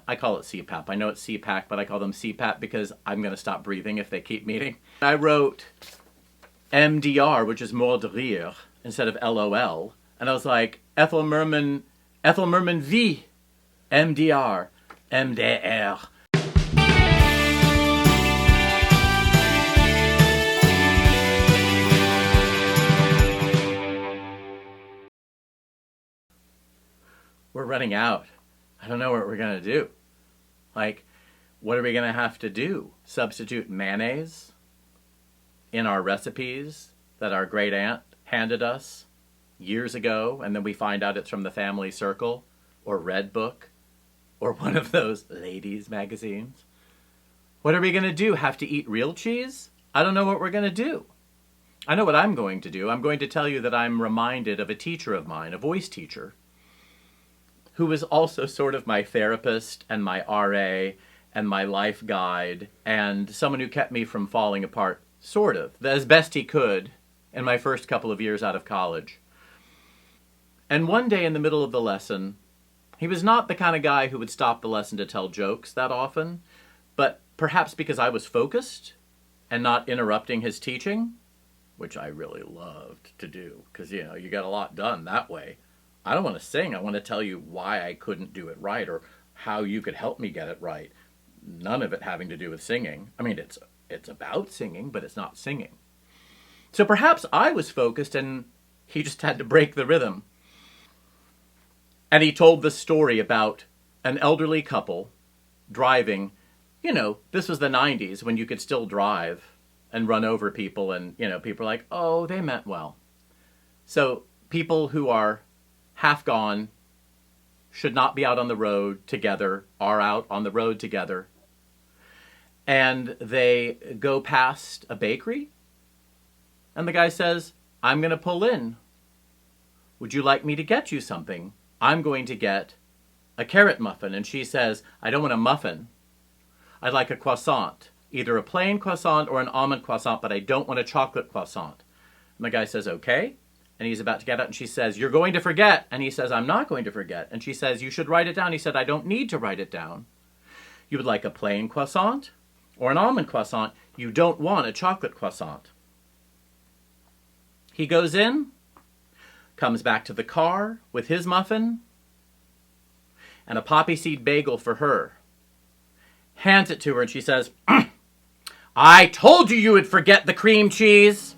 I call it CPAP. I know it's CPAC, but I call them CPAP because I'm going to stop breathing if they keep meeting. I wrote MDR, which is mort de rire, instead of LOL. And I was like, Ethel Merman V, MDR, MDR. We're running out. I don't know what we're going to do. Like, what are we going to have to do? Substitute mayonnaise in our recipes that our great aunt handed us years ago, and then we find out it's from the Family Circle or Red Book or one of those ladies' magazines? What are we going to do? Have to eat real cheese? I don't know what we're going to do. I know what I'm going to do. I'm going to tell you that I'm reminded of a teacher of mine, a voice teacher, who was also sort of my therapist and my RA and my life guide and someone who kept me from falling apart, sort of, as best he could in my first couple of years out of college. And one day in the middle of the lesson, he was not the kind of guy who would stop the lesson to tell jokes that often, but perhaps because I was focused and not interrupting his teaching, which I really loved to do, because, you know, you get a lot done that way. I don't want to sing. I want to tell you why I couldn't do it right or how you could help me get it right. None of it having to do with singing. I mean, it's about singing, but it's not singing. So perhaps I was focused and he just had to break the rhythm. And he told the story about an elderly couple driving. You know, this was the 90s when you could still drive and run over people and, you know, people are like, oh, they meant well. So people who are half gone, should not be out on the road together, are out on the road together. And they go past a bakery, and the guy says, I'm going to pull in. Would you like me to get you something? I'm going to get a carrot muffin. And she says, I don't want a muffin. I'd like a croissant, either a plain croissant or an almond croissant, but I don't want a chocolate croissant. And the guy says, okay. And he's about to get out, and she says, you're going to forget. And he says, I'm not going to forget. And she says, you should write it down. He said, I don't need to write it down. You would like a plain croissant or an almond croissant. You don't want a chocolate croissant. He goes in, comes back to the car with his muffin and a poppy seed bagel for her. Hands it to her, and she says, I told you you would forget the cream cheese.